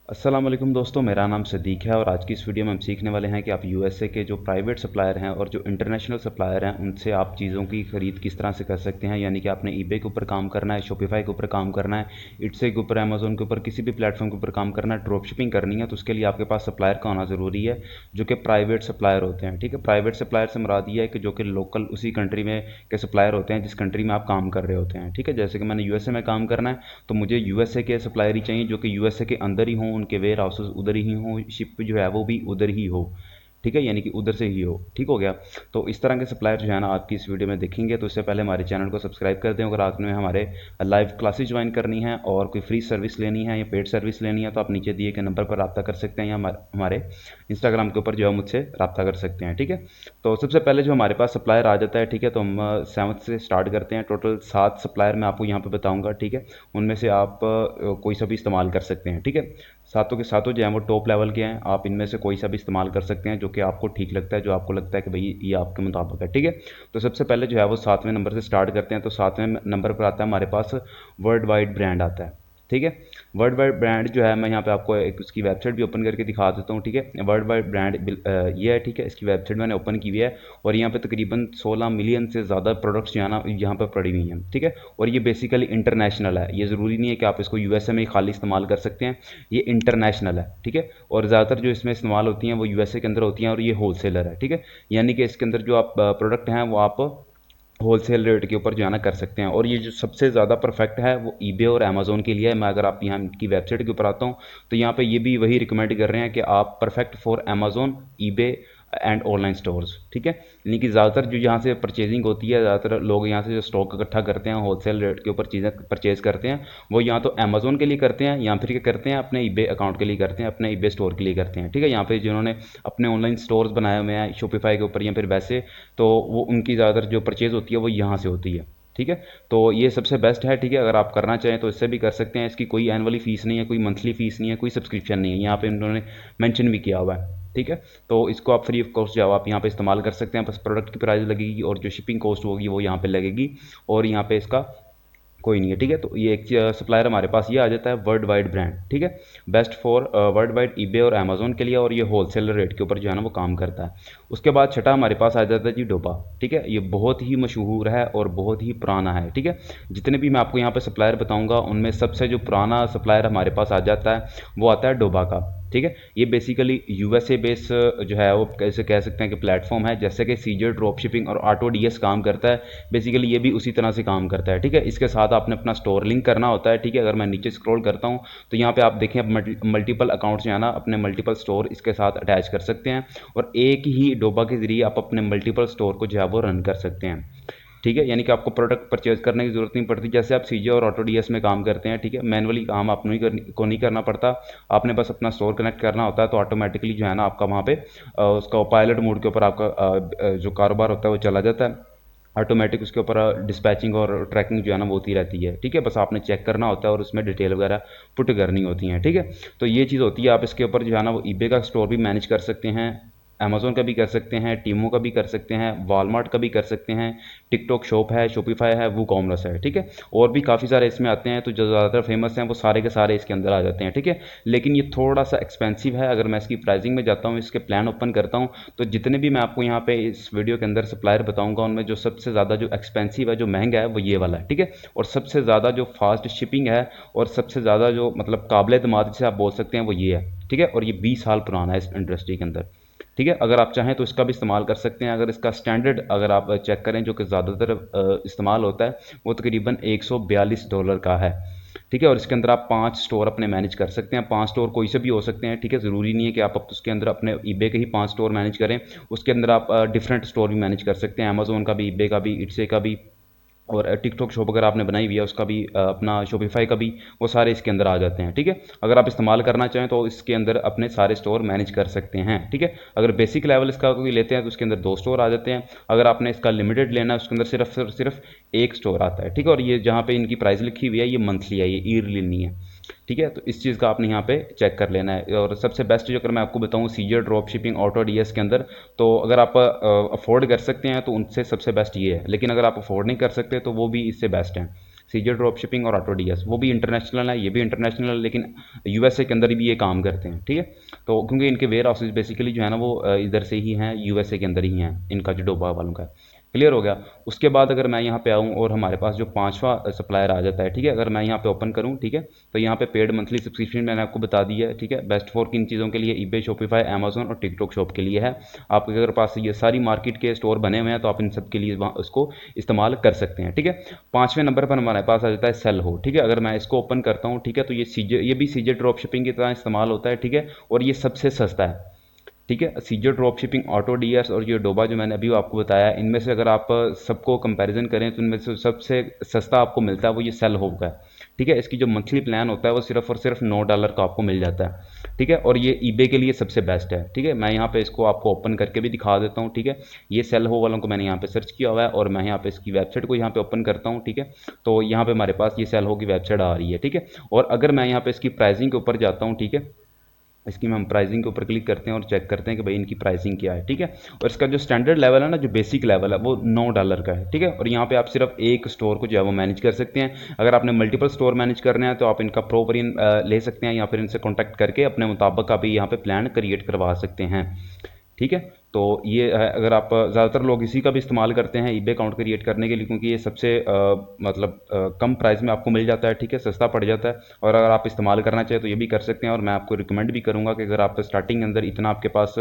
अस्सलाम वालेकुम दोस्तों, मेरा नाम सदीक है और आज की इस वीडियो में हम सीखने वाले हैं कि आप यूएसए के जो प्राइवेट सप्लायर हैं और जो इंटरनेशनल सप्लायर हैं उनसे आप चीज़ों की ख़रीद किस तरह से कर सकते हैं। यानी कि आपने ईबे के ऊपर काम करना है, शॉपिफाई के ऊपर काम करना है, इट्से के ऊपर, अमेज़न के ऊपर, किसी भी प्लेटफॉर्म के ऊपर काम करना है, ड्रॉप शिपिंग करनी है, तो उसके लिए आपके पास सप्लायर का होना ज़रूरी है जो कि प्राइवेट सप्लायर होते हैं। ठीक है, प्राइवेट सप्लायर से मुराद ये है कि जो कि लोकल उसी कंट्री में के सप्लायर होते हैं जिस कंट्री में आप काम कर रहे होते हैं। ठीक है, जैसे कि मैंने यूएसए में काम करना है तो मुझे यूएसए के सप्लायर ही चाहिए जो कि यूएसए के अंदर ही हों, उनके वेयर हाउसेस उधर ही हो, शिप जो है वो भी उधर ही हो। ठीक है, यानी कि उधर से ही हो। ठीक हो गया। तो इस तरह के सप्लायर जो है ना आपकी इस वीडियो में देखेंगे। तो इससे पहले हमारे चैनल को सब्सक्राइब कर दें। अगर आपने हमारे लाइव क्लासेस ज्वाइन करनी है और कोई फ्री सर्विस लेनी है या पेड सर्विस लेनी है तो आप नीचे दिए गए नंबर पर रब्ता कर सकते हैं या हमारे इंस्टाग्राम के ऊपर जो है मुझसे रब्ता कर सकते हैं। ठीक है, तो सबसे पहले जो हमारे पास सप्लायर आ जाता है, ठीक है, तो हम 7 से स्टार्ट करते हैं। टोटल 7 सप्लायर मैं आपको यहाँ पे बताऊँगा। ठीक है, उनमें से आप कोई सा भी इस्तेमाल कर सकते हैं। ठीक है, सातों के सातों जो हैं वो टॉप लेवल के हैं। आप इनमें से कोई सा भी इस्तेमाल कर सकते हैं जो कि आपको ठीक लगता है, जो आपको लगता है कि भाई ये आपके मुताबिक है। ठीक है, तो सबसे पहले जो है वो 7वें नंबर से स्टार्ट करते हैं। तो 7वें नंबर पर आता है हमारे पास वर्ल्ड वाइड ब्रांड आता है। ठीक है, वर्ल्ड वाइड ब्रांड जो है मैं यहाँ पे आपको एक उसकी वेबसाइट भी ओपन करके दिखा देता हूँ। ठीक है, वर्ल्ड वाइड ब्रांड ये है। ठीक है, इसकी वेबसाइट मैंने ओपन की हुई है और यहाँ पे तकरीबन 16 मिलियन से ज़्यादा प्रोडक्ट्स जो है ना यहाँ पर पड़ी हुई हैं। ठीक है, और ये बेसिकली इंटरनेशनल है। ये ज़रूरी नहीं है कि आप इसको यूएसए में ही खाली इस्तेमाल कर सकते हैं, ये इंटरनेशनल है। ठीक है, और ज़्यादातर जो इसमें इस्तेमाल होती हैं वो यूएसए के अंदर होती हैं और ये होलसेलर है। ठीक है, यानी कि इसके अंदर जो आप प्रोडक्ट हैं वो आप होलसेल रेट के ऊपर जो है ना कर सकते हैं। और ये जो सबसे ज़्यादा परफेक्ट है वो ईबे और अमेज़ोन के लिए है। मैं अगर आप यहाँ की वेबसाइट के ऊपर आता हूँ तो यहाँ पे ये भी वही रिकमेंड कर रहे हैं कि आप perfect for Amazon, eBay and online stores. ठीक है, यानी कि ज़्यादातर जो यहाँ से परचेजिंग होती है, ज़्यादातर लोग यहाँ से जो स्टॉक इकट्ठा करते हैं, होलसेल रेट के ऊपर चीज़ें परचेज़ करते हैं, वो या तो अमेज़ोन के लिए करते हैं या फिर क्या करते हैं अपने ईबे अकाउंट के लिए करते हैं, अपने ईबे स्टोर के लिए करते हैं। ठीक है, यहाँ पे जिन्होंने अपने ऑनलाइन स्टोर्स बनाए हुए हैं शॉपिफाई के ऊपर या फिर वैसे, तो वो उनकी ज़्यादातर जो परचेज़ होती है वो यहाँ से होती है। ठीक है, तो ये सबसे बेस्ट है। ठीक है, अगर आप करना चाहें तो इससे भी कर सकते हैं। इसकी कोई एनुअली फ़ीस नहीं है, कोई मंथली फ़ीस नहीं है, कोई सब्सक्रिप्शन नहीं है, यहाँ पे उन्होंने मेंशन भी किया हुआ है। ठीक है, तो इसको आप फ्री ऑफ कॉस्ट जो आप यहाँ पे इस्तेमाल कर सकते हैं। बस प्रोडक्ट की प्राइस लगेगी और जो शिपिंग कॉस्ट होगी वो यहाँ पे लगेगी और यहाँ पे इसका कोई नहीं है। ठीक है, तो ये एक सप्लायर हमारे पास ये आ जाता है वर्ल्ड वाइड ब्रांड। ठीक है, best for world wide eBay और अमेज़न के लिए, और ये होलसेलर रेट के ऊपर जो है ना वो काम करता है। उसके बाद छठा हमारे पास आ जाता है जी डोबा। ठीक है, ये बहुत ही मशहूर है और बहुत ही पुराना है। ठीक है, जितने भी मैं आपको यहाँ पे सप्लायर बताऊँगा उनमें सबसे जो पुराना सप्लायर हमारे पास आ जाता है वो आता है डोबा का। ठीक है, ये बेसिकली यूएसए बेस जो है वो कैसे कह सकते हैं कि प्लेटफॉर्म है, जैसे कि सीजे ड्रॉप शिपिंग और ऑटो डीएस काम करता है, बेसिकली ये भी उसी तरह से काम करता है। ठीक है, इसके साथ आपने अपना स्टोर लिंक करना होता है। ठीक है, अगर मैं नीचे स्क्रॉल करता हूँ तो यहाँ पे आप देखें मल्टीपल अकाउंट्स जो है ना अपने मल्टीपल स्टोर इसके साथ अटैच कर सकते हैं और एक ही डोबा के जरिए आप अपने मल्टीपल स्टोर को जो है वो रन कर सकते हैं। ठीक है, यानी कि आपको प्रोडक्ट परचेज करने की ज़रूरत नहीं पड़ती। जैसे आप सीजे और ऑटो डीएस में काम करते हैं, ठीक है, मैनुअली काम आपको नहीं करना पड़ता। आपने बस अपना स्टोर कनेक्ट करना होता है तो ऑटोमेटिकली जो है ना आपका वहाँ पे उसका पायलट मोड के ऊपर आपका जो कारोबार होता है वो चला जाता है। ऑटोमेटिक उसके ऊपर डिस्पैचिंग और ट्रैकिंग जो है ना वो होती रहती है। ठीक है, बस आपने चेक करना होता है और उसमें डिटेल वगैरह पुट करनी होती हैं। ठीक है, तो ये चीज़ होती है। आप इसके ऊपर जो है ना वो ईबे का स्टोर भी मैनेज कर सकते हैं, अमेज़न का भी कर सकते हैं, टीमो का भी कर सकते हैं, वॉलमार्ट का भी कर सकते हैं, टिकटॉक शॉप है, शॉपिफाई है, वो कॉमर्स है। ठीक है, और भी काफ़ी सारे इसमें आते हैं, तो जो ज़्यादातर फेमस हैं वो सारे के सारे इसके अंदर आ जाते हैं। ठीक है, लेकिन ये थोड़ा सा एक्सपेंसिव है। अगर मैं इसकी प्राइसिंग में जाता हूँ, इसके प्लान ओपन करता हूँ, तो जितने भी मैं आपको यहाँ पे इस वीडियो के अंदर सप्लायर बताऊँगा उनमें जो सबसे ज़्यादा जो एक्सपेंसिव है, जो महंगा है, वो ये वाला है। ठीक है, और सबसे ज़्यादा जो फास्ट शिपिंग है और सबसे ज़्यादा जो मतलब काबिल एतमाद जिसे आप बोल सकते हैं वो ये है। ठीक है, और ये 20 साल पुराना है इस इंडस्ट्री के अंदर। ठीक है, अगर आप चाहें तो इसका भी इस्तेमाल कर सकते हैं। अगर इसका स्टैंडर्ड अगर आप चेक करें जो कि ज़्यादातर इस्तेमाल होता है वो तकरीबन $142 का है। ठीक है, और इसके अंदर आप 5 स्टोर अपने मैनेज कर सकते हैं। 5 स्टोर कोई से भी हो सकते हैं। ठीक है, ज़रूरी नहीं है कि आप उसके अंदर अपने ईबे के ही 5 स्टोर मैनेज करें। उसके अंदर आप डिफरेंट स्टोर भी मैनेज कर सकते हैं, अमेज़न का भी, ईबे का भी, इट्से का भी, और टिकटॉक शॉप अगर आपने बनाई हुई है उसका भी, अपना शॉपिफाई का भी, वो सारे इसके अंदर आ जाते हैं। ठीक है, अगर आप इस्तेमाल करना चाहें तो इसके अंदर अपने सारे स्टोर मैनेज कर सकते हैं। ठीक है, अगर बेसिक लेवल इसका कोई लेते हैं तो उसके अंदर 2 स्टोर आ जाते हैं। अगर आपने इसका लिमिटेड लेना है उसके अंदर सिर्फ एक स्टोर आता है। ठीक है, और ये जहाँ पे इनकी प्राइस लिखी हुई है ये मंथली है, ये ईयरली नहीं है। ठीक है, तो इस चीज़ का आपने यहाँ पे चेक कर लेना है। और सबसे बेस्ट जो अगर मैं आपको बताऊँ CJ drop shipping auto DS के अंदर, तो अगर आप अफोर्ड कर सकते हैं तो उनसे सबसे बेस्ट ये है, लेकिन अगर आप अफोर्ड नहीं कर सकते तो वो भी इससे बेस्ट है। सीजे ड्रॉप शिपिंग और ऑटो डीएस, वो भी इंटरनेशनल है, ये भी इंटरनेशनल है, लेकिन यूएसए के अंदर भी ये काम करते हैं। ठीक है, तो क्योंकि इनके वेयर हाउसेज बेसिकली जो है ना वो इधर से ही हैं, यूएसए के अंदर ही हैं, इनका जो डोबा वालों का। क्लियर हो गया। उसके बाद अगर मैं यहाँ पे आऊँ और हमारे पास जो पांचवा सप्लायर आ जाता है, ठीक है, अगर मैं यहाँ पे ओपन करूँ, ठीक है, तो यहाँ पे पेड मंथली सब्सक्रिप्शन मैंने आपको बता दी है। ठीक है, बेस्ट फॉर किन चीज़ों के लिए, ईबे, शॉपिफाई, अमेजोन और टिकटॉक शॉप के लिए है। आपके अगर पास ये सारी मार्केट के स्टोर बने हुए हैं तो आप इन सब के लिए उसको इस्तेमाल कर सकते हैं। ठीक है, पाँचवें नंबर पर हमारे पास आ जाता है सेल हो। ठीक है, अगर मैं इसको ओपन करता हूँ, ठीक है, तो ये भी सीजे ड्रॉप शिपिंग की तरह इस्तेमाल होता है। ठीक है, और ये सबसे सस्ता है। ठीक है, CJ drop shipping, auto DS और ये डोबा जो मैंने अभी आपको बताया, इनमें से अगर आप सबको कंपैरिजन करें तो इनमें से सबसे सस्ता आपको मिलता है वो ये सेल होप का है। ठीक है, इसकी जो मंथली प्लान होता है वो सिर्फ और सिर्फ $9 का आपको मिल जाता है। ठीक है, और ये ईबे के लिए सबसे बेस्ट है। ठीक है, मैं यहाँ पे इसको आपको ओपन करके भी दिखा देता हूँ। ठीक है, ये सेल हो वालों को मैंने यहाँ पे सर्च किया हुआ है और मैं यहाँ पे इसकी वेबसाइट को यहाँ पे ओपन करता हूँ। ठीक है, तो यहाँ पे हमारे पास ये सेल हो की वेबसाइट आ रही है। ठीक है, और अगर मैं यहाँ पे इसकी प्राइसिंग के ऊपर जाता हूँ, ठीक है, इसकी हम प्राइसिंग के ऊपर क्लिक करते हैं और चेक करते हैं कि भाई इनकी प्राइसिंग क्या है। ठीक है, और इसका जो स्टैंडर्ड लेवल है ना, जो बेसिक लेवल है, वो $9 का है। ठीक है, और यहाँ पे आप सिर्फ एक स्टोर को जो है वो मैनेज कर सकते हैं। अगर आपने मल्टीपल स्टोर मैनेज करने हैं तो आप इनका प्रो वेरिएंट ले सकते हैं या फिर इनसे कॉन्टैक्ट करके अपने मुताबिक आप यहाँ पे प्लान क्रिएट करवा सकते हैं। ठीक है, तो ये है, अगर आप ज़्यादातर लोग इसी का भी इस्तेमाल करते हैं ईबे अकाउंट क्रिएट करने के लिए, क्योंकि ये सबसे मतलब कम प्राइस में आपको मिल जाता है। ठीक है, सस्ता पड़ जाता है, और अगर आप इस्तेमाल करना चाहें तो ये भी कर सकते हैं। और मैं आपको रिकमेंड भी करूँगा कि अगर आप स्टार्टिंग के अंदर इतना आपके पास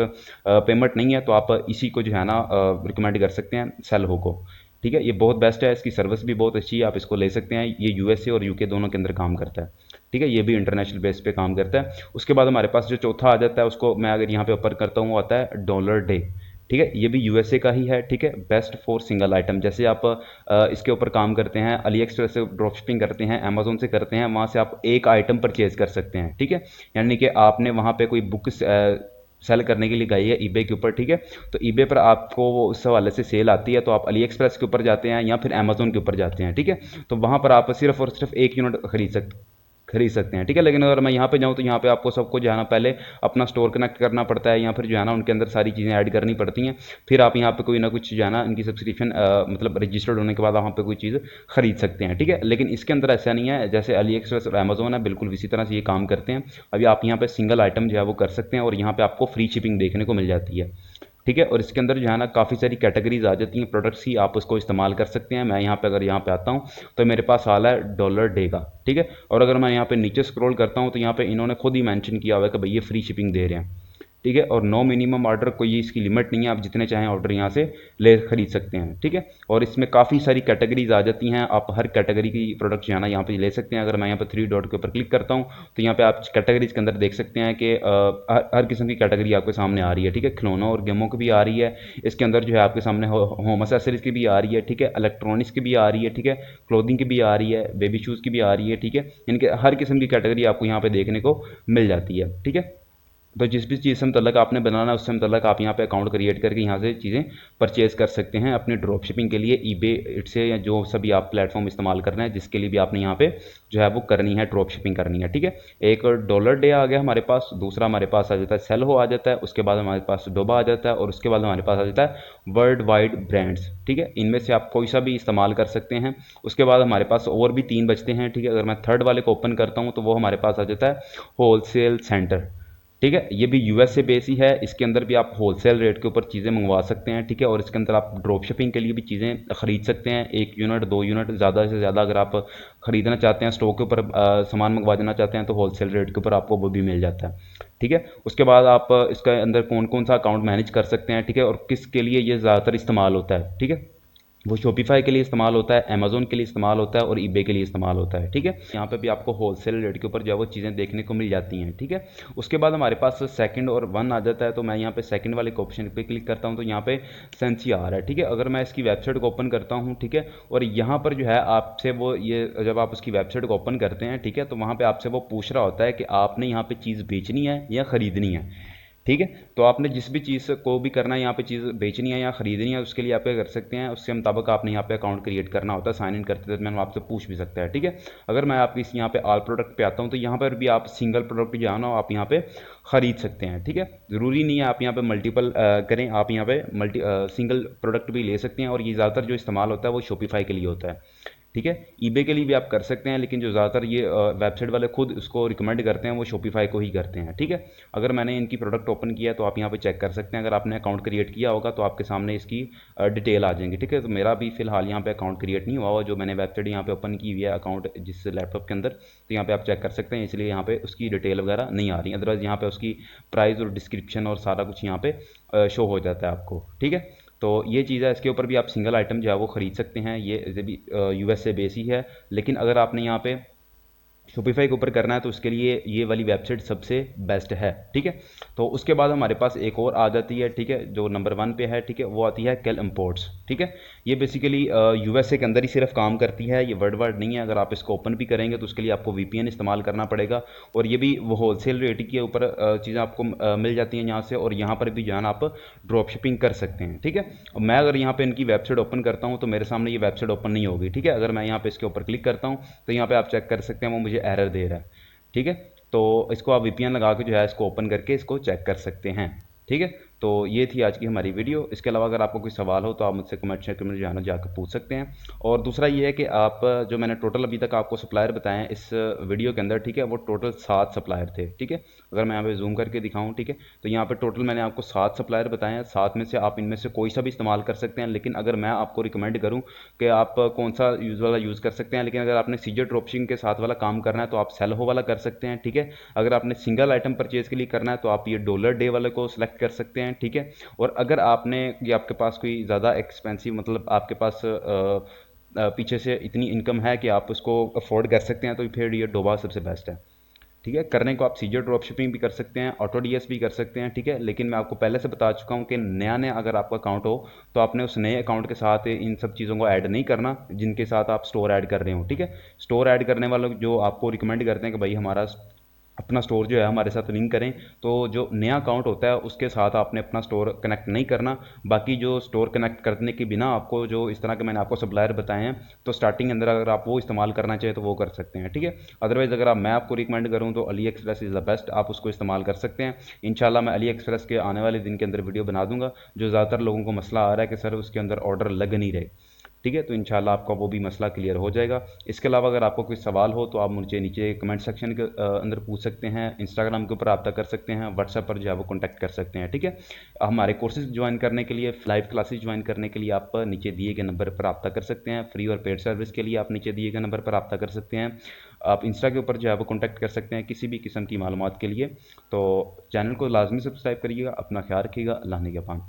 पेमेंट नहीं है तो आप इसी को जो है ना रिकमेंड कर सकते हैं, सेल हो को। ठीक है, ये बहुत बेस्ट है, इसकी सर्विस भी बहुत अच्छी है, आप इसको ले सकते हैं। ये यूएसए और यूके दोनों के अंदर काम करता है। ठीक है, ये भी इंटरनेशनल बेस पे काम करता है। उसके बाद हमारे पास जो चौथा आ जाता है, उसको मैं अगर यहाँ पे ऊपर करता हूँ, वो आता है डॉलर डे। ठीक है, ये भी यूएसए का ही है। ठीक है, बेस्ट फॉर सिंगल आइटम, जैसे आप इसके ऊपर काम करते हैं, अली एक्सप्रेस से ड्रॉप शिपिंग करते हैं, अमेजोन से करते हैं, वहाँ से आप एक आइटम परचेज कर सकते हैं। ठीक है, यानी कि आपने वहाँ पे कोई बुक सेल करने के लिए गई है ईबे के ऊपर। ठीक है, तो ईबे पर आपको वो उस हवाले से सेल आती है, तो आप अली एक्सप्रेस के ऊपर जाते हैं या फिर अमेजोन के ऊपर जाते हैं। ठीक है, तो वहाँ पर आप सिर्फ और सिर्फ एक यूनिट खरीद सकते हैं। ठीक है, लेकिन अगर मैं यहाँ पे जाऊँ तो यहाँ पे आपको सबको जो है ना पहले अपना स्टोर कनेक्ट करना पड़ता है, या फिर जो है ना उनके अंदर सारी चीज़ें ऐड करनी पड़ती हैं, फिर आप यहाँ पे कोई ना कुछ जो है ना इनकी सब्सक्रिप्शन मतलब रजिस्टर्ड होने के बाद वहाँ पे कोई चीज़ खरीद सकते हैं। ठीक है, लेकिन इसके अंदर ऐसा नहीं है, जैसे अली एक्सप्रेस और अमेजोन है, बिल्कुल इसी तरह से ये काम करते हैं। अभी आप यहाँ पे सिंगल आइटम जो है वो कर सकते हैं और यहाँ पे आपको फ्री शिपिंग देखने को मिल जाती है। ठीक है, और इसके अंदर जो है ना काफ़ी सारी कैटेगरीज आ जाती हैं प्रोडक्ट्स की, आप उसको इस्तेमाल कर सकते हैं। मैं यहाँ पे अगर यहाँ पे आता हूँ तो मेरे पास आ रहा है डॉलर डे का। ठीक है, और अगर मैं यहाँ पे नीचे स्क्रॉल करता हूँ तो यहाँ पे इन्होंने खुद ही मेंशन किया हुआ है कि भाई ये फ्री शिपिंग दे रहे हैं। ठीक है, और नो मिनिमम ऑर्डर, कोई इसकी लिमिट नहीं है, आप जितने चाहें ऑर्डर यहाँ से ले खरीद सकते हैं। ठीक है, और इसमें काफ़ी सारी कैटेगरीज आ जाती हैं, आप हर कैटेगरी की प्रोडक्ट जो है ना यहाँ पे ले सकते हैं। अगर मैं यहाँ पे 3 डॉट के ऊपर क्लिक करता हूँ तो यहाँ पे आप कैटेगरीज के अंदर देख सकते हैं कि हर किस्म की कैटेगरी आपके सामने आ रही है। ठीक है, खिलौनों और गेमों की भी आ रही है, इसके अंदर जो है आपके सामने होम एसेसरीज की भी आ रही है। ठीक है, इलेक्ट्रॉनिक्स की भी आ रही है। ठीक है, क्लोथिंग की भी आ रही है, बेबी शूज़ की भी आ रही है। ठीक है, इनके हर किस्म की कैटेगरी आपको यहाँ पे देखने को मिल जाती है। ठीक है, तो जिस भी चीज़ से मतलब आपने बनाना है उससे मतलब आप यहाँ पे अकाउंट क्रिएट करके यहाँ से चीज़ें परचेज कर सकते हैं अपनी ड्रॉप शिपिंग के लिए, ईबे इट से, या जो सभी आप प्लेटफॉर्म इस्तेमाल कर रहे हैं जिसके लिए भी आपने यहाँ पे जो है वो करनी है, ड्रॉप शिपिंग करनी है। ठीक है, एक डॉलर डे आ गया हमारे पास, दूसरा हमारे पास आ जाता है सेल हो आ जाता है, उसके बाद हमारे पास डोबा आ जाता है, और उसके बाद हमारे पास आ जाता है वर्ल्ड वाइड ब्रांड्स। ठीक है, इनमें से आप कोई सा भी इस्तेमाल कर सकते हैं। उसके बाद हमारे पास और भी 3 बचते हैं। ठीक है, अगर मैं थर्ड वाले को ओपन करता हूँ तो वो हमारे पास आ जाता है होलसेल सेंटर। ठीक है, ये भी यूएसए बेस ही है, इसके अंदर भी आप होलसेल रेट के ऊपर चीज़ें मंगवा सकते हैं। ठीक है, और इसके अंदर आप ड्रॉप शिपिंग के लिए भी चीज़ें खरीद सकते हैं, 1 यूनिट 2 यूनिट ज़्यादा से ज़्यादा अगर आप खरीदना चाहते हैं, स्टॉक के ऊपर सामान मंगवा देना चाहते हैं तो होलसेल रेट के ऊपर आपको वो भी मिल जाता है। ठीक है, उसके बाद आप इसके अंदर कौन कौन सा अकाउंट मैनेज कर सकते हैं। ठीक है, और किसके लिए ये ज़्यादातर इस्तेमाल होता है। ठीक है, वो शॉपिफाई के लिए इस्तेमाल होता है, अमेजोन के लिए इस्तेमाल होता है और ईबे के लिए इस्तेमाल होता है। ठीक है, यहाँ पे भी आपको होलसेल रेट के ऊपर जो है वो चीज़ें देखने को मिल जाती हैं। ठीक है, उसके बाद हमारे पास सेकंड और 1 आ जाता है, तो मैं यहाँ पे सेकंड वाले ऑप्शन पे क्लिक करता हूँ तो यहाँ पे सेंसी आ रहा है। ठीक है, अगर मैं इसकी वेबसाइट को ओपन करता हूँ, ठीक है, और यहाँ पर जो है आपसे वो ये जब आप उसकी वेबसाइट को ओपन करते हैं, ठीक है, तो वहाँ पर आपसे वो पूछ रहा होता है कि आपने यहाँ पर चीज़ बेचनी है या ख़रीदनी है। ठीक है, तो आपने जिस भी चीज़ को भी करना है, यहाँ पे चीज़ बेचनी है या ख़रीदनी है, उसके लिए आप ये कर सकते हैं। उसके मुताबिक आपने यहाँ पे अकाउंट क्रिएट करना होता है, साइन इन करते थे मैंने आपसे पूछ भी सकता है। ठीक है, अगर मैं आपकी यहाँ पे ऑल प्रोडक्ट पे आता हूँ तो यहाँ पर भी आप सिंगल प्रोडक्ट जो है ना आप यहाँ पे ख़रीद सकते हैं। ठीक है, ज़रूरी नहीं है आप यहाँ पे मल्टीपल करें, आप यहाँ पे सिंगल प्रोडक्ट भी ले सकते हैं, और ये ज़्यादातर जो इस्तेमाल होता है वो शॉपिफाई के लिए होता है। ठीक है। ईबे के लिए भी आप कर सकते हैं, लेकिन जो ज़्यादातर ये वेबसाइट वाले खुद उसको रिकमेंड करते हैं वो शॉपिफाई को ही करते हैं, ठीक है। अगर मैंने इनकी प्रोडक्ट ओपन किया है तो आप यहाँ पे चेक कर सकते हैं। अगर आपने अकाउंट क्रिएट किया होगा तो आपके सामने इसकी डिटेल आ जाएंगी, ठीक है। तो मेरा भी फिलहाल यहाँ पे अकाउंट क्रिएट नहीं हुआ हुआ, जो मैंने वेबसाइट यहाँ पे ओपन की हुई है अकाउंट जिस लैपटॉप के अंदर, तो यहाँ पे आप चेक कर सकते हैं, इसलिए यहाँ पे उसकी डिटेल वगैरह नहीं आ रही। अदरवाइज़ यहाँ पे उसकी प्राइस और डिस्क्रिप्शन और सारा कुछ यहाँ पे शो हो जाता है आपको, ठीक है। तो ये चीज़ है, इसके ऊपर भी आप सिंगल आइटम जो है वो ख़रीद सकते हैं। ये भी यूएसए बेस ही है, लेकिन अगर आपने यहाँ पे शॉपिफाई के ऊपर करना है तो उसके लिए ये वाली वेबसाइट सबसे बेस्ट है, ठीक है। तो उसके बाद हमारे पास एक और आ जाती है, ठीक है, जो नंबर 1 पे है, ठीक है, वो आती है केल इम्पोर्ट्स, ठीक है। ये बेसिकली यूएसए के अंदर ही सिर्फ काम करती है, ये वर्ल्ड वाइड नहीं है। अगर आप इसको ओपन भी करेंगे तो उसके लिए आपको वीपीएन इस्तेमाल करना पड़ेगा, और ये भी वो होलसेल रेट के ऊपर चीज़ें आपको मिल जाती हैं यहाँ से, और यहाँ पर भी जान आप ड्रॉप शिपिंग कर सकते हैं, ठीक है। और मैं अगर यहाँ पे इनकी वेबसाइट ओपन करता हूँ तो मेरे सामने ये वेबसाइट ओपन नहीं होगी, ठीक है। अगर मैं यहाँ पे इसके ऊपर क्लिक करता हूँ तो यहाँ पे आप चेक कर सकते हैं वो मुझे एरर दे रहा है, ठीक है। तो इसको आप वीपीएन लगा के जो है इसको ओपन करके इसको चेक कर सकते हैं, ठीक है। तो ये थी आज की हमारी वीडियो। इसके अलावा अगर आपको कोई सवाल हो तो आप मुझसे कमेंट सेक्शन में जाना जाकर पूछ सकते हैं। और दूसरा ये है कि आप जो मैंने टोटल अभी तक आपको सप्लायर बताए हैं इस वीडियो के अंदर, ठीक है, वो टोटल 7 सप्लायर थे, ठीक है। अगर मैं यहाँ पे जूम करके दिखाऊँ, ठीक है, तो यहाँ पे टोटल मैंने आपको 7 सप्लायर बताए हैं। 7 में से आप इनमें से कोई सा भी इस्तेमाल कर सकते हैं, लेकिन अगर मैं आपको रिकमेंड करूँ कि आप कौन सा यूज़ वाला यूज़ कर सकते हैं, लेकिन अगर आपने सीजर ड्रॉपशिपिंग के साथ वाला काम करना है तो आप सेल हो वाला कर सकते हैं, ठीक है। अगर आपने सिंगल आइटम परचेज के लिए करना है तो आप ये डॉलर डे वाले को सिलेक्ट कर सकते हैं, ठीक है। और अगर आपने ये आपके पास कोई ज़्यादा एक्सपेंसिव, मतलब आपके पास पीछे से इतनी इनकम है कि आप उसको अफोर्ड कर सकते हैं, तो फिर ये डोबा सबसे बेस्ट है, ठीक है। करने को आप सीजर ड्रॉप शिपिंग भी कर सकते हैं, ऑटो डीएस भी कर सकते हैं, ठीक है। लेकिन मैं आपको पहले से बता चुका हूँ कि नया नया अगर आपका अकाउंट हो तो आपने उस नए अकाउंट के साथ इन सब चीज़ों को ऐड नहीं करना जिनके साथ आप स्टोर ऐड कर रहे हो, ठीक है। स्टोर ऐड करने वालों जो आपको रिकमेंड करते हैं कि भाई हमारा अपना स्टोर जो है हमारे साथ लिंक करें, तो जो नया अकाउंट होता है उसके साथ आपने अपना स्टोर कनेक्ट नहीं करना। बाकी जो स्टोर कनेक्ट करने के बिना आपको जो इस तरह के मैंने आपको सप्लायर बताए हैं, तो स्टार्टिंग अंदर अगर आप वो इस्तेमाल करना चाहें तो वो कर सकते हैं, ठीक है। अदरवाइज़ अगर मैं आपको रिकमेंड करूँ तो Ali express is the best, आप उसको इस्तेमाल कर सकते हैं। इंशाल्लाह मैं अली एक्सप्रेस के आने वाले दिन के अंदर वीडियो बना दूंगा। जो ज़्यादातर लोगों को मसला आ रहा है कि सर उसके अंदर ऑर्डर लग नहीं रहे, ठीक है, तो इंशाल्लाह आपका वो भी मसला क्लियर हो जाएगा। इसके अलावा अगर आपको कोई सवाल हो तो आप मुझे नीचे कमेंट सेक्शन के अंदर पूछ सकते हैं, इंस्टाग्राम के ऊपर रब्ता कर सकते हैं, व्हाट्सएप पर जो है वो कॉन्टैक्ट कर सकते हैं, ठीक है। हमारे कोर्सेज ज्वाइन करने के लिए, लाइव क्लासेज ज्वाइन करने के लिए आप नीचे दिए गए नंबर पर रब्ता कर सकते हैं। फ्री और पेड सर्विस के लिए आप नीचे दिए गए नंबर पर रब्ता कर सकते हैं। आप इंस्टा के ऊपर जो है वो कॉन्टैक्ट कर सकते हैं किसी भी किस्म की मालूमात के लिए। तो चैनल को लाजमी सब्सक्राइब करिएगा। अपना ख्याल रखिएगा। अल्लाह ने के पान।